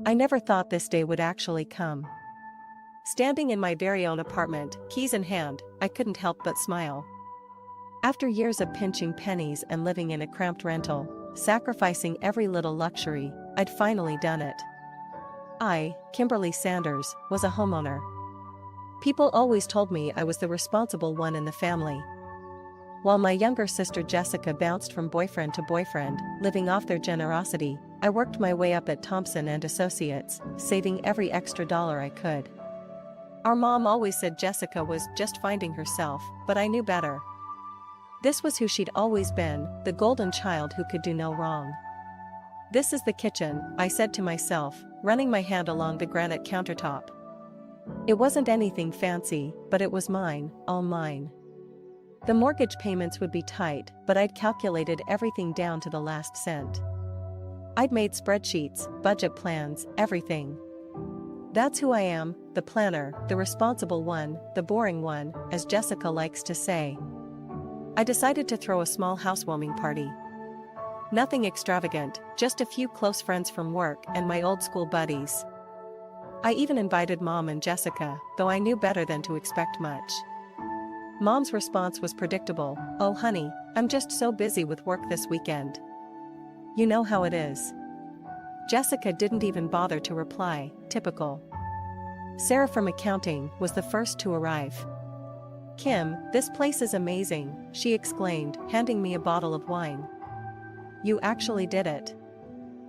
I never thought this day would actually come. Standing in my very own apartment, keys in hand, I couldn't help but smile. After years of pinching pennies and living in a cramped rental, sacrificing every little luxury, I'd finally done it. I, Kimberly Sanders, was a homeowner. People always told me I was the responsible one in the family. While my younger sister Jessica bounced from boyfriend to boyfriend, living off their generosity, I worked my way up at Thompson and Associates, saving every extra dollar I could. Our mom always said Jessica was just finding herself, but I knew better. This was who she'd always been, the golden child who could do no wrong. "This is the kitchen," I said to myself, running my hand along the granite countertop. It wasn't anything fancy, but it was mine, all mine. The mortgage payments would be tight, but I'd calculated everything down to the last cent. I'd made spreadsheets, budget plans, everything. That's who I am, the planner, the responsible one, the boring one, as Jessica likes to say. I decided to throw a small housewarming party. Nothing extravagant, just a few close friends from work and my old school buddies. I even invited Mom and Jessica, though I knew better than to expect much. Mom's response was predictable. "Oh honey, I'm just so busy with work this weekend. You know how it is." Jessica didn't even bother to reply, typical. Sarah from accounting was the first to arrive. "Kim, this place is amazing," she exclaimed, handing me a bottle of wine. "You actually did it."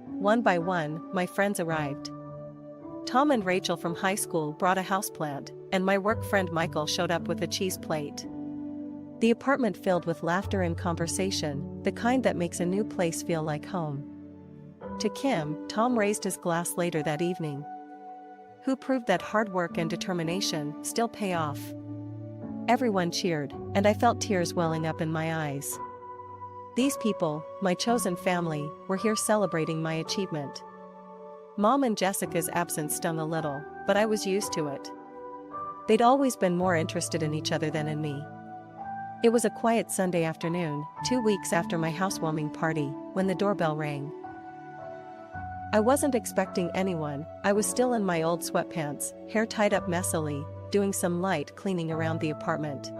One by one, my friends arrived. Tom and Rachel from high school brought a houseplant, and my work friend Michael showed up with a cheese plate. The apartment filled with laughter and conversation, the kind that makes a new place feel like home. To Kim, Tom raised his glass later that evening. Who proved that hard work and determination still pay off. Everyone cheered, and I felt tears welling up in my eyes. These people, my chosen family, were here celebrating my achievement. Mom and Jessica's absence stung a little, but I was used to it. They'd always been more interested in each other than in me. It was a quiet Sunday afternoon, 2 weeks after my housewarming party, when the doorbell rang. I wasn't expecting anyone. I was still in my old sweatpants, hair tied up messily, doing some light cleaning around the apartment.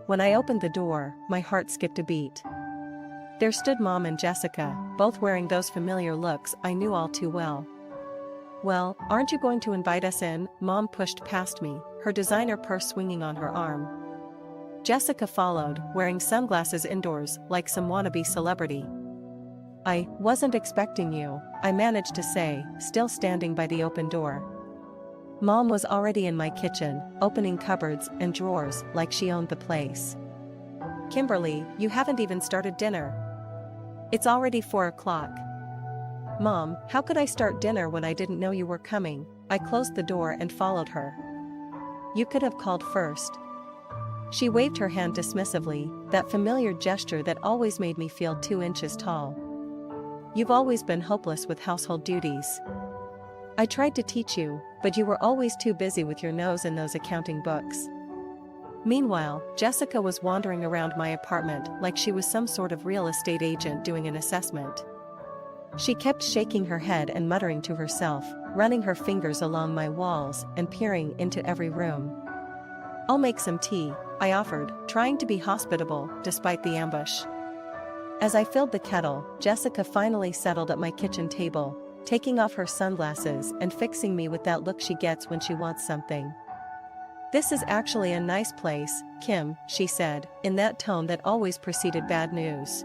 When I opened the door, my heart skipped a beat. There stood Mom and Jessica, both wearing those familiar looks I knew all too well. "Well, aren't you going to invite us in?" Mom pushed past me, her designer purse swinging on her arm. Jessica followed, wearing sunglasses indoors, like some wannabe celebrity. "I wasn't expecting you," I managed to say, still standing by the open door. Mom was already in my kitchen, opening cupboards and drawers like she owned the place. "Kimberly, you haven't even started dinner. It's already 4 o'clock. "Mom, how could I start dinner when I didn't know you were coming?" I closed the door and followed her. "You could have called first." She waved her hand dismissively, that familiar gesture that always made me feel 2 inches tall. "You've always been hopeless with household duties. I tried to teach you, but you were always too busy with your nose in those accounting books." Meanwhile, Jessica was wandering around my apartment like she was some sort of real estate agent doing an assessment. She kept shaking her head and muttering to herself, running her fingers along my walls and peering into every room. "I'll make some tea," I offered, trying to be hospitable despite the ambush. As I filled the kettle, Jessica finally settled at my kitchen table, taking off her sunglasses and fixing me with that look she gets when she wants something. "This is actually a nice place, Kim," she said, in that tone that always preceded bad news.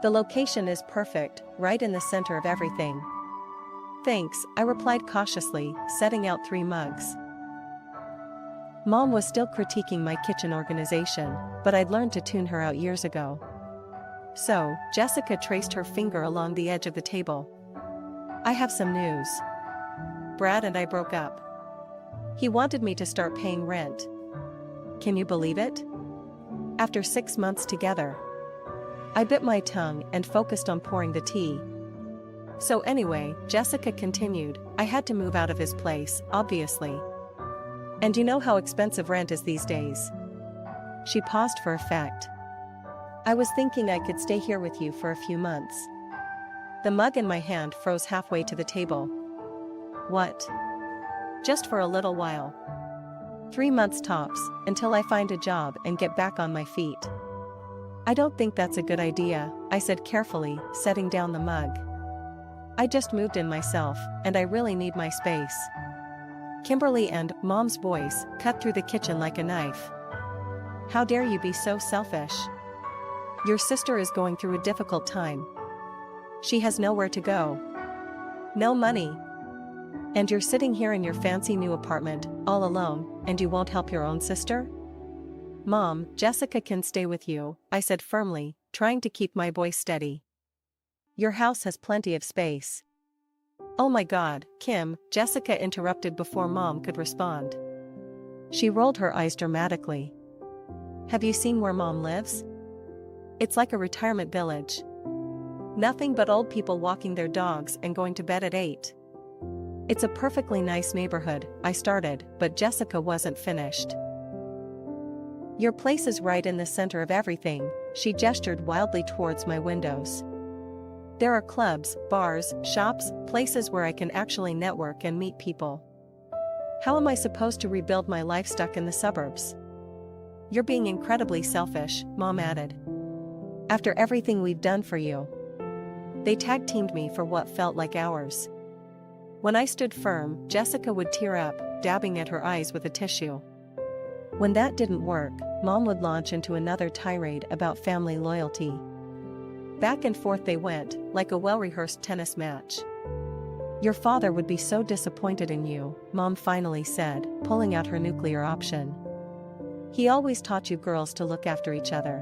"The location is perfect, right in the center of everything." "Thanks," I replied cautiously, setting out 3 mugs. Mom was still critiquing my kitchen organization, but I'd learned to tune her out years ago. "So," Jessica traced her finger along the edge of the table. "I have some news. Brad and I broke up. He wanted me to start paying rent. Can you believe it? After 6 months together." I bit my tongue and focused on pouring the tea. "So anyway," Jessica continued, "I had to move out of his place, obviously. And you know how expensive rent is these days." She paused for effect. "I was thinking I could stay here with you for a few months." The mug in my hand froze halfway to the table. What? Just for a little while. 3 months tops, until I find a job and get back on my feet. I don't think that's a good idea, I said carefully, setting down the mug. I just moved in myself, and I really need my space. Kimberly and Mom's voice cut through the kitchen like a knife. How dare you be so selfish? Your sister is going through a difficult time. She has nowhere to go. No money. And you're sitting here in your fancy new apartment, all alone, and you won't help your own sister? Mom, Jessica can stay with you, I said firmly, trying to keep my voice steady. Your house has plenty of space. Oh my God, Kim, Jessica interrupted before Mom could respond. She rolled her eyes dramatically. Have you seen where Mom lives? It's like a retirement village. Nothing but old people walking their dogs and going to bed at 8. It's a perfectly nice neighborhood, I started, but Jessica wasn't finished. Your place is right in the center of everything, she gestured wildly towards my windows. There are clubs, bars, shops, places where I can actually network and meet people. How am I supposed to rebuild my life stuck in the suburbs? You're being incredibly selfish, Mom added. After everything we've done for you. They tag-teamed me for what felt like hours. When I stood firm, Jessica would tear up, dabbing at her eyes with a tissue. When that didn't work, Mom would launch into another tirade about family loyalty. Back and forth they went, like a well-rehearsed tennis match. Your father would be so disappointed in you, Mom finally said, pulling out her nuclear option. He always taught you girls to look after each other.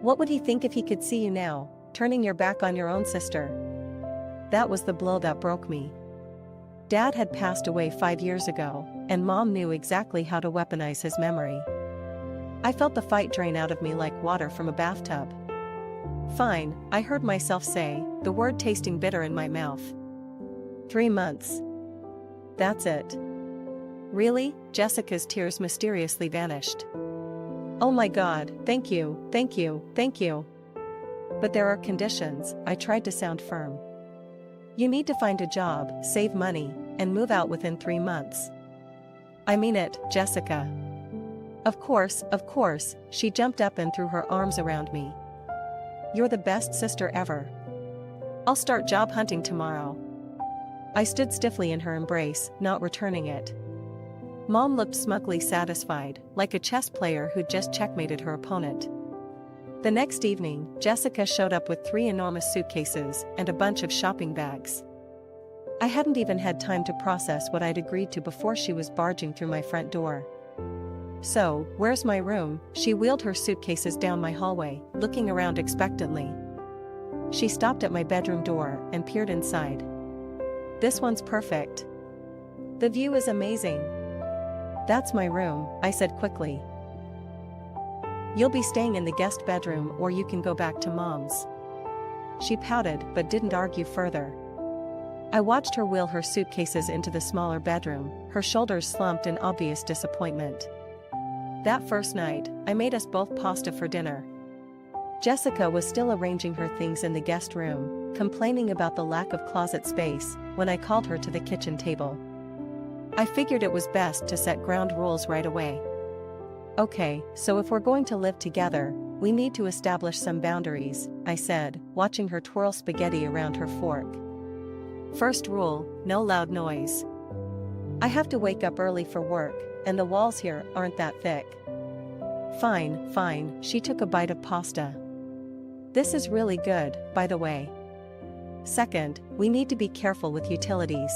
What would he think if he could see you now, turning your back on your own sister? That was the blow that broke me. Dad had passed away 5 years ago, and Mom knew exactly how to weaponize his memory. I felt the fight drain out of me like water from a bathtub. Fine, I heard myself say, the word tasting bitter in my mouth. 3 months. That's it. Really? Jessica's tears mysteriously vanished. Oh my God, thank you, thank you, thank you. But there are conditions, I tried to sound firm. You need to find a job, save money, and move out within 3 months. I mean it, Jessica. Of course, she jumped up and threw her arms around me. You're the best sister ever. I'll start job hunting tomorrow. I stood stiffly in her embrace, not returning it. Mom looked smugly satisfied, like a chess player who'd just checkmated her opponent. The next evening, Jessica showed up with 3 enormous suitcases and a bunch of shopping bags. I hadn't even had time to process what I'd agreed to before she was barging through my front door. So, where's my room? She wheeled her suitcases down my hallway, looking around expectantly. She stopped at my bedroom door and peered inside. This one's perfect. The view is amazing. That's my room, I said quickly. You'll be staying in the guest bedroom or you can go back to Mom's. She pouted but didn't argue further. I watched her wheel her suitcases into the smaller bedroom, her shoulders slumped in obvious disappointment. That first night, I made us both pasta for dinner. Jessica was still arranging her things in the guest room, complaining about the lack of closet space, when I called her to the kitchen table. I figured it was best to set ground rules right away. Okay, so if we're going to live together, we need to establish some boundaries, I said, watching her twirl spaghetti around her fork. First rule, no loud noise. I have to wake up early for work, and the walls here aren't that thick. Fine, she took a bite of pasta. This is really good, by the way. Second, we need to be careful with utilities.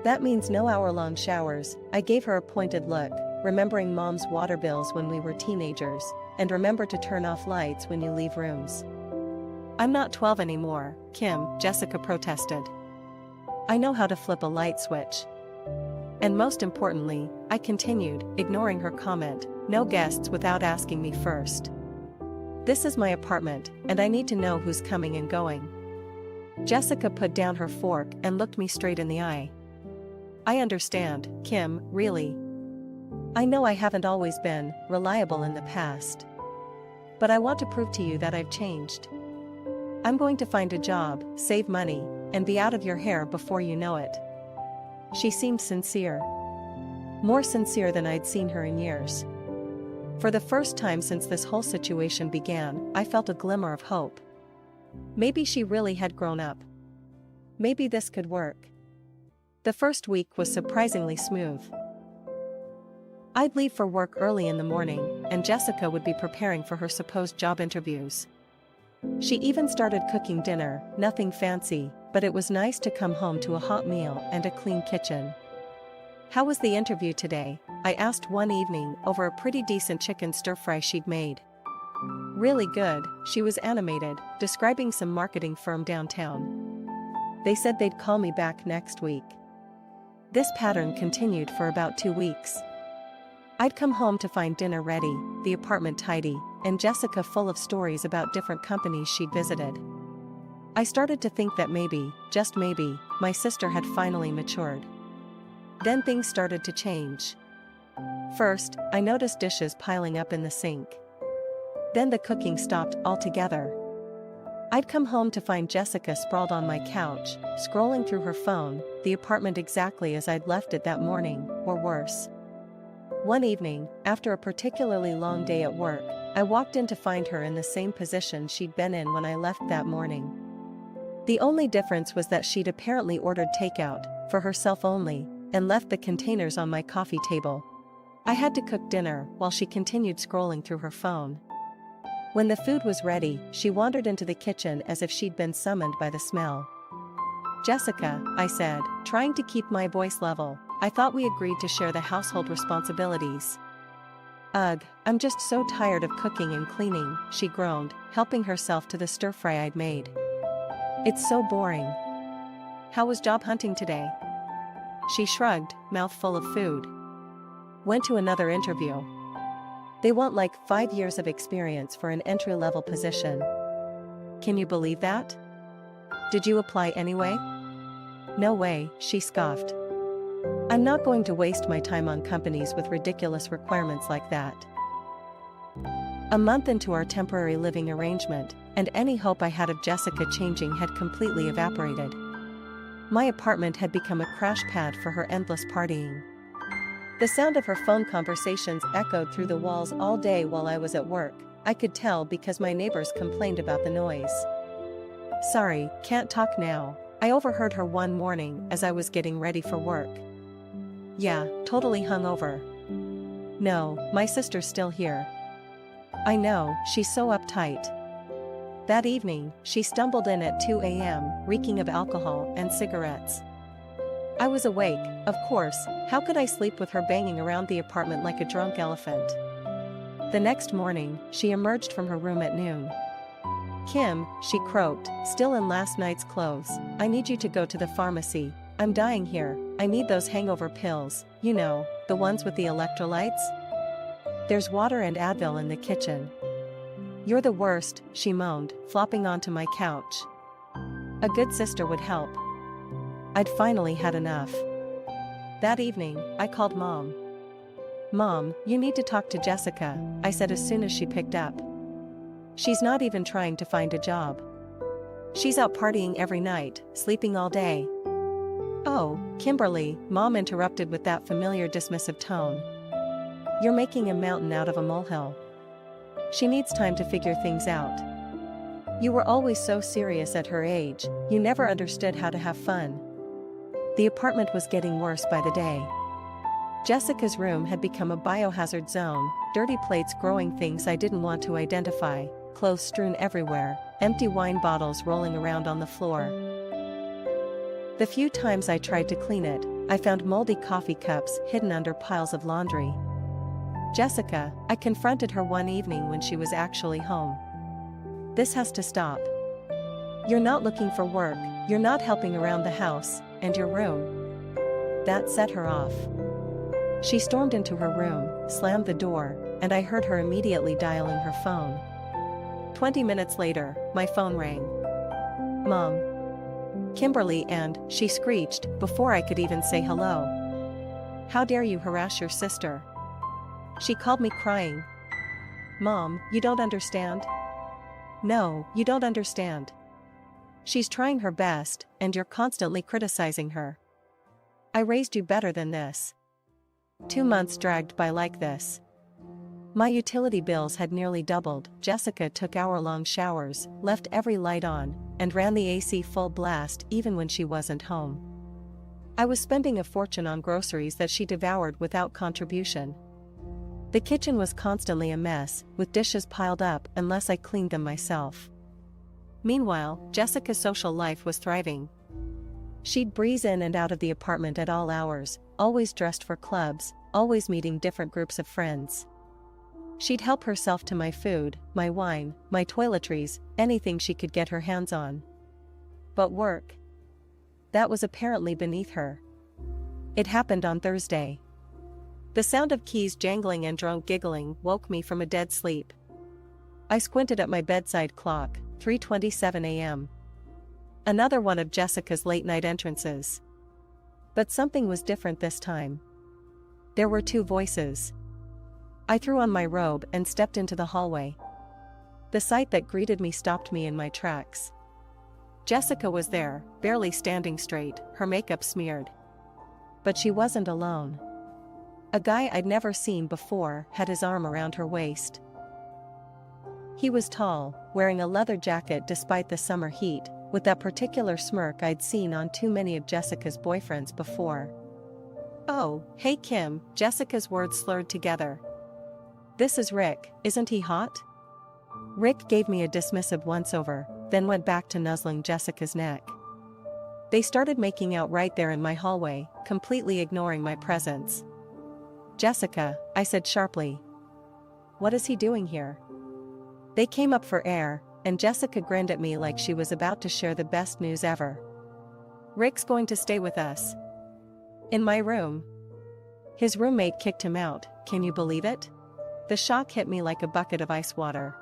That means no hour-long showers. I gave her a pointed look, remembering Mom's water bills when we were teenagers, and remember to turn off lights when you leave rooms. I'm not 12 anymore, Kim, Jessica protested. I know how to flip a light switch. And most importantly, I continued, ignoring her comment, no guests without asking me first. This is my apartment, and I need to know who's coming and going. Jessica put down her fork and looked me straight in the eye. I understand, Kim, really. I know I haven't always been reliable in the past. But I want to prove to you that I've changed. I'm going to find a job, save money, and be out of your hair before you know it. she seemed sincere. More sincere than I'd seen her in years. For the first time since this whole situation began, I felt a glimmer of hope. Maybe she really had grown up. Maybe this could work. The first week was surprisingly smooth. I'd leave for work early in the morning, and Jessica would be preparing for her supposed job interviews. She even started cooking dinner, nothing fancy, but it was nice to come home to a hot meal and a clean kitchen. "How was the interview today?" I asked one evening over a pretty decent chicken stir-fry she'd made. "Really good," she was animated, describing some marketing firm downtown. "They said they'd call me back next week." This pattern continued for about 2 weeks. I'd come home to find dinner ready, the apartment tidy, and Jessica full of stories about different companies she'd visited. I started to think that maybe, just maybe, my sister had finally matured. Then things started to change. First, I noticed dishes piling up in the sink. Then the cooking stopped altogether. I'd come home to find Jessica sprawled on my couch, scrolling through her phone, the apartment exactly as I'd left it that morning, or worse. One evening, after a particularly long day at work, I walked in to find her in the same position she'd been in when I left that morning. The only difference was that she'd apparently ordered takeout, for herself only, and left the containers on my coffee table. I had to cook dinner while she continued scrolling through her phone. When the food was ready, she wandered into the kitchen as if she'd been summoned by the smell. "Jessica," I said, trying to keep my voice level, "I thought we agreed to share the household responsibilities." "Ugh, I'm just so tired of cooking and cleaning," she groaned, helping herself to the stir-fry I'd made. "It's so boring." "How was job hunting today?" She shrugged, mouth full of food. "Went to another interview. They want like 5 years of experience for an entry-level position. Can you believe that?" "Did you apply anyway?" "No way," she scoffed. "I'm not going to waste my time on companies with ridiculous requirements like that." A month into our temporary living arrangement, and any hope I had of Jessica changing had completely evaporated. My apartment had become a crash pad for her endless partying. The sound of her phone conversations echoed through the walls all day while I was at work. I could tell because my neighbors complained about the noise. "Sorry, can't talk now," I overheard her one morning as I was getting ready for work. "Yeah, totally hungover." "No, my sister's still here." "I know, she's so uptight." That evening, she stumbled in at 2 a.m., reeking of alcohol and cigarettes. I was awake, of course. How could I sleep with her banging around the apartment like a drunk elephant? The next morning, she emerged from her room at noon. "Kim," she croaked, still in last night's clothes, "I need you to go to the pharmacy. I'm dying here. I need those hangover pills, you know, the ones with the electrolytes. There's water and Advil in the kitchen." "You're the worst," she moaned, flopping onto my couch. "A good sister would help." I'd finally had enough. That evening, I called Mom. "Mom, you need to talk to Jessica," I said as soon as she picked up. "She's not even trying to find a job. She's out partying every night, sleeping all day." "Oh, Kimberly," Mom interrupted with that familiar dismissive tone. "You're making a mountain out of a molehill. She needs time to figure things out. You were always so serious at her age, you never understood how to have fun." The apartment was getting worse by the day. Jessica's room had become a biohazard zone, dirty plates growing things I didn't want to identify, clothes strewn everywhere, empty wine bottles rolling around on the floor. The few times I tried to clean it, I found moldy coffee cups hidden under piles of laundry. "Jessica," I confronted her one evening when she was actually home. "This has to stop. You're not looking for work, you're not helping around the house, and your room." That set her off. She stormed into her room, slammed the door, and I heard her immediately dialing her phone. 20 minutes later, my phone rang. "Mom. Kimberly," and she screeched before I could even say hello. "How dare you harass your sister?" She called me crying. "Mom, you don't understand." "No, you don't understand. She's trying her best, and you're constantly criticizing her." I raised you better than this. 2 months dragged by like this. My utility bills had nearly doubled. Jessica took hour-long showers, left every light on, and ran the AC full blast even when she wasn't home. I was spending a fortune on groceries that she devoured without contribution. The kitchen was constantly a mess, with dishes piled up unless I cleaned them myself. Meanwhile, Jessica's social life was thriving. She'd breeze in and out of the apartment at all hours, always dressed for clubs, always meeting different groups of friends. She'd help herself to my food, my wine, my toiletries, anything she could get her hands on. But work? That was apparently beneath her. It happened on Thursday. The sound of keys jangling and drunk giggling woke me from a dead sleep. I squinted at my bedside clock, 3:27 a.m. Another one of Jessica's late-night entrances. But something was different this time. There were two voices. I threw on my robe and stepped into the hallway. The sight that greeted me stopped me in my tracks. Jessica was there, barely standing straight, her makeup smeared. But she wasn't alone. A guy I'd never seen before had his arm around her waist. He was tall, wearing a leather jacket despite the summer heat, with that particular smirk I'd seen on too many of Jessica's boyfriends before. "Oh, hey Kim," Jessica's words slurred together. "This is Rick, isn't he hot?" Rick gave me a dismissive once-over, then went back to nuzzling Jessica's neck. They started making out right there in my hallway, completely ignoring my presence. "Jessica," I said sharply. "What is he doing here?" They came up for air, and Jessica grinned at me like she was about to share the best news ever. "Rick's going to stay with us. In my room. His roommate kicked him out, can you believe it?" The shock hit me like a bucket of ice water.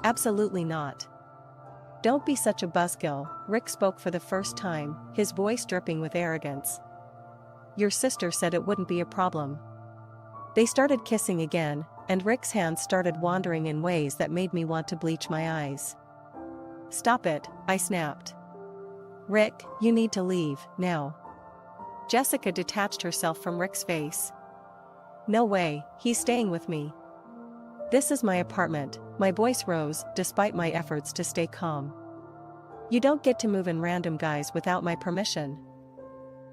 "Absolutely not. Don't be such a buzzkill," Rick spoke for the first time, his voice dripping with arrogance. "Your sister said it wouldn't be a problem." They started kissing again, and Rick's hands started wandering in ways that made me want to bleach my eyes. "Stop it," I snapped. "Rick, you need to leave, now." Jessica detached herself from Rick's face. "No way, he's staying with me. This is my apartment," my voice rose despite my efforts to stay calm. "You don't get to move in random guys without my permission."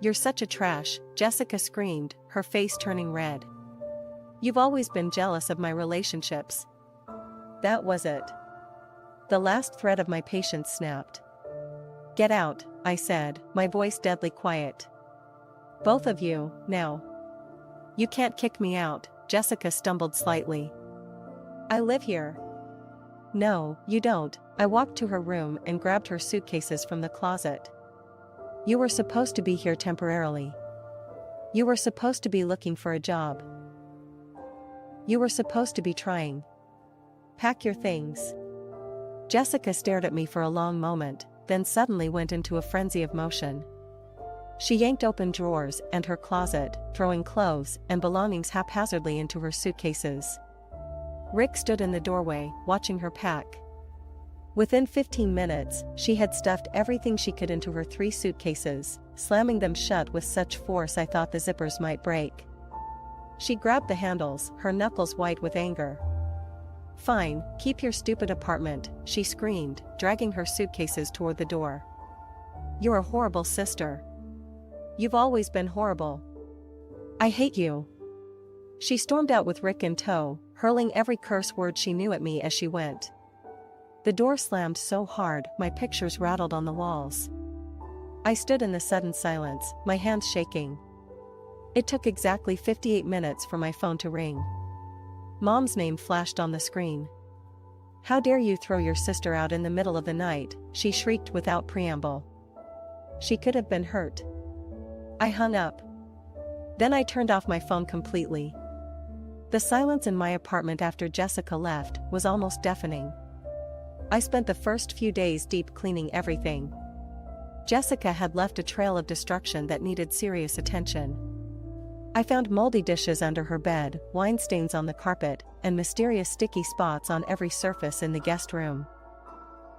"You're such a trash," Jessica screamed, her face turning red. "You've always been jealous of my relationships." That was it. The last thread of my patience snapped. "Get out," I said, my voice deadly quiet. "Both of you, now." "You can't kick me out," Jessica stumbled slightly. "I live here." "No, you don't." I walked to her room and grabbed her suitcases from the closet. "You were supposed to be here temporarily. You were supposed to be looking for a job. You were supposed to be trying. Pack your things." Jessica stared at me for a long moment, then suddenly went into a frenzy of motion. She yanked open drawers and her closet, throwing clothes and belongings haphazardly into her suitcases. Rick stood in the doorway, watching her pack. Within 15 minutes, she had stuffed everything she could into her 3 suitcases, slamming them shut with such force I thought the zippers might break. She grabbed the handles, her knuckles white with anger. "Fine, keep your stupid apartment," she screamed, dragging her suitcases toward the door. "You're a horrible sister. You've always been horrible. I hate you." She stormed out with Rick in tow, hurling every curse word she knew at me as she went. The door slammed so hard, my pictures rattled on the walls. I stood in the sudden silence, my hands shaking. It took exactly 58 minutes for my phone to ring. Mom's name flashed on the screen. "How dare you throw your sister out in the middle of the night," she shrieked without preamble. She could have been hurt. I hung up. Then I turned off my phone completely. The silence in my apartment after Jessica left was almost deafening. I spent the first few days deep cleaning everything. Jessica had left a trail of destruction that needed serious attention. I found moldy dishes under her bed, wine stains on the carpet, and mysterious sticky spots on every surface in the guest room.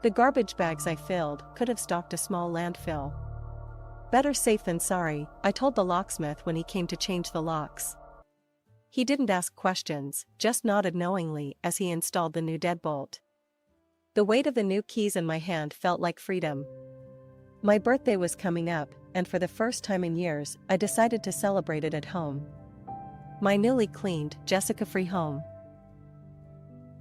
The garbage bags I filled could have stocked a small landfill. Better safe than sorry, I told the locksmith when he came to change the locks. He didn't ask questions, just nodded knowingly as he installed the new deadbolt. The weight of the new keys in my hand felt like freedom. My birthday was coming up, and for the first time in years, I decided to celebrate it at home. My newly cleaned, Jessica-free home.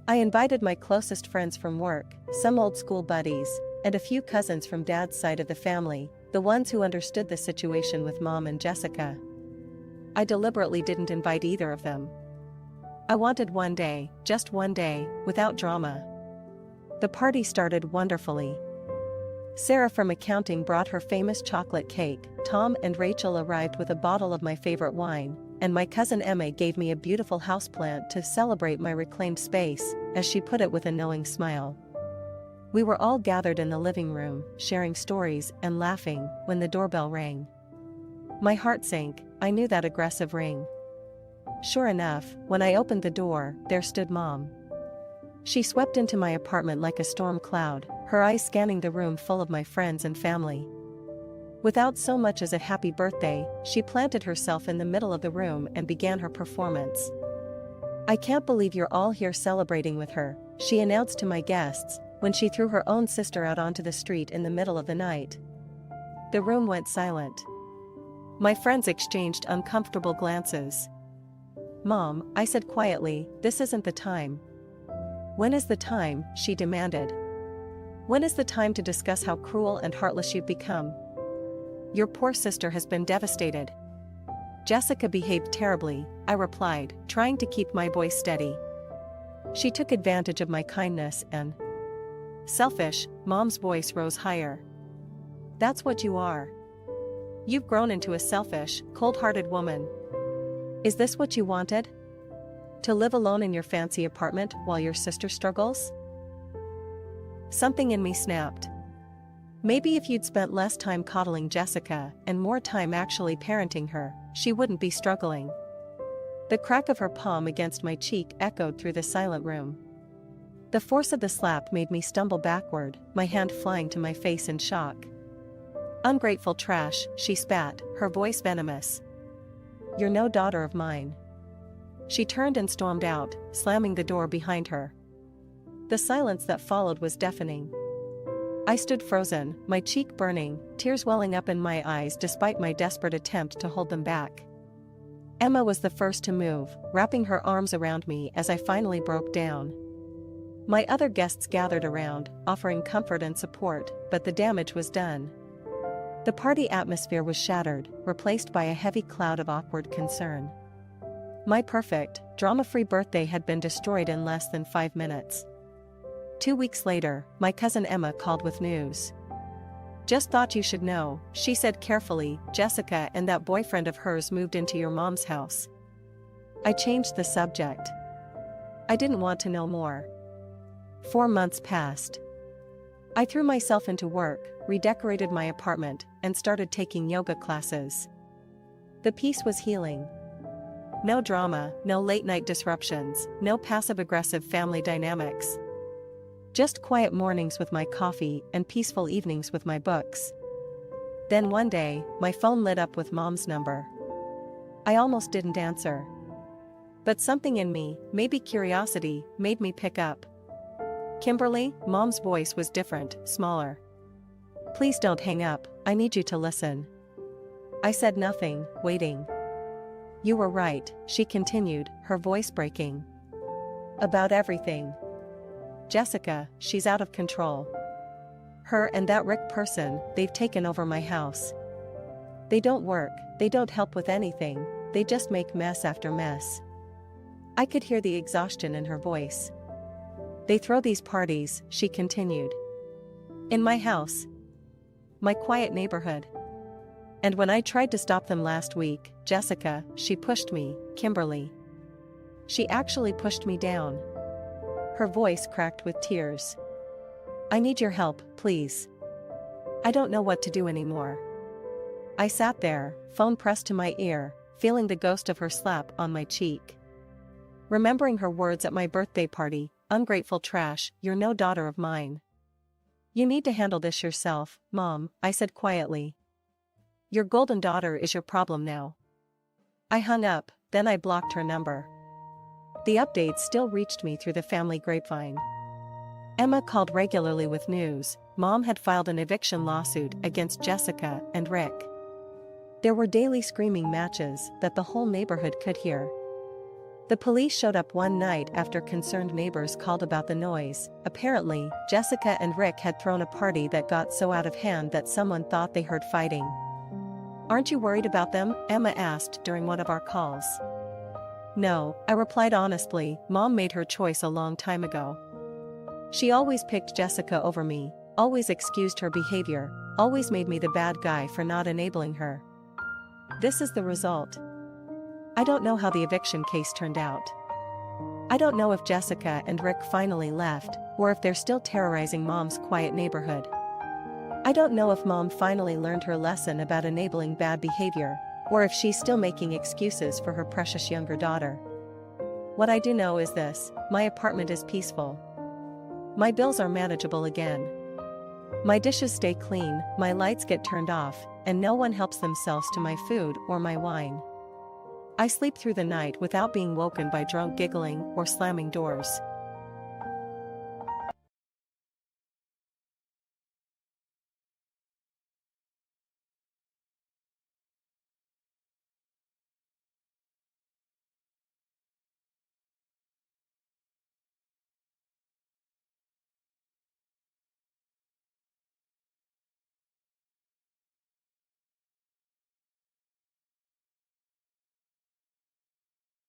I invited my closest friends from work, some old school buddies, and a few cousins from Dad's side of the family, the ones who understood the situation with Mom and Jessica. I deliberately didn't invite either of them. I wanted one day, just one day, without drama. The party started wonderfully. Sarah from accounting brought her famous chocolate cake, Tom and Rachel arrived with a bottle of my favorite wine, and my cousin Emma gave me a beautiful houseplant to celebrate my reclaimed space, as she put it with a knowing smile. We were all gathered in the living room, sharing stories and laughing, when the doorbell rang. My heart sank, I knew that aggressive ring. Sure enough, when I opened the door, there stood Mom. She swept into my apartment like a storm cloud, her eyes scanning the room full of my friends and family. Without so much as a happy birthday, she planted herself in the middle of the room and began her performance. "I can't believe you're all here celebrating with her," she announced to my guests, when she threw her own sister out onto the street in the middle of the night. The room went silent. My friends exchanged uncomfortable glances. "Mom," I said quietly, "this isn't the time." "When is the time?" she demanded. "When is the time to discuss how cruel and heartless you've become? Your poor sister has been devastated." "Jessica behaved terribly," I replied, trying to keep my voice steady. "She took advantage of my kindness and..." "Selfish," Mom's voice rose higher. "That's what you are. You've grown into a selfish, cold-hearted woman. Is this what you wanted? To live alone in your fancy apartment while your sister struggles?" Something in me snapped. Maybe if you'd spent less time coddling Jessica and more time actually parenting her, she wouldn't be struggling. The crack of her palm against my cheek echoed through the silent room. The force of the slap made me stumble backward, my hand flying to my face in shock. "Ungrateful trash," she spat, her voice venomous. "You're no daughter of mine." She turned and stormed out, slamming the door behind her. The silence that followed was deafening. I stood frozen, my cheek burning, tears welling up in my eyes despite my desperate attempt to hold them back. Emma was the first to move, wrapping her arms around me as I finally broke down. My other guests gathered around, offering comfort and support, but the damage was done. The party atmosphere was shattered, replaced by a heavy cloud of awkward concern. My perfect, drama-free birthday had been destroyed in less than 5 minutes. 2 weeks later, my cousin Emma called with news. "Just thought you should know," she said carefully, "Jessica and that boyfriend of hers moved into your mom's house." I changed the subject. I didn't want to know more. 4 months passed. I threw myself into work, redecorated my apartment, and started taking yoga classes. The peace was healing. No drama, no late-night disruptions, no passive-aggressive family dynamics. Just quiet mornings with my coffee and peaceful evenings with my books. Then one day, my phone lit up with Mom's number. I almost didn't answer. But something in me, maybe curiosity, made me pick up. "Kimberly," Mom's voice was different, smaller. "Please don't hang up, I need you to listen." I said nothing, waiting. "You were right," she continued, her voice breaking. "About everything. Jessica, she's out of control. Her and that Rick person, they've taken over my house. They don't work, they don't help with anything, they just make mess after mess." I could hear the exhaustion in her voice. "They throw these parties," she continued. "In my house. My quiet neighborhood. And when I tried to stop them last week, Jessica, she pushed me, Kimberly. She actually pushed me down." Her voice cracked with tears. "I need your help, please. I don't know what to do anymore." I sat there, phone pressed to my ear, feeling the ghost of her slap on my cheek. Remembering her words at my birthday party, "Ungrateful trash, you're no daughter of mine. You need to handle this yourself, Mom," I said quietly. Your golden daughter is your problem now. I hung up, then I blocked her number. The updates still reached me through the family grapevine. Emma called regularly with news. Mom had filed an eviction lawsuit against Jessica and Rick. There were daily screaming matches that the whole neighborhood could hear. The police showed up one night after concerned neighbors called about the noise. Apparently, Jessica and Rick had thrown a party that got so out of hand that someone thought they heard fighting. "Aren't you worried about them?" Emma asked during one of our calls. "No," I replied honestly. Mom made her choice a long time ago. She always picked Jessica over me, always excused her behavior, always made me the bad guy for not enabling her. This is the result. I don't know how the eviction case turned out. I don't know if Jessica and Rick finally left, or if they're still terrorizing Mom's quiet neighborhood. I don't know if Mom finally learned her lesson about enabling bad behavior, or if she's still making excuses for her precious younger daughter. What I do know is this: my apartment is peaceful. My bills are manageable again. My dishes stay clean, my lights get turned off, and no one helps themselves to my food or my wine. I sleep through the night without being woken by drunk giggling or slamming doors.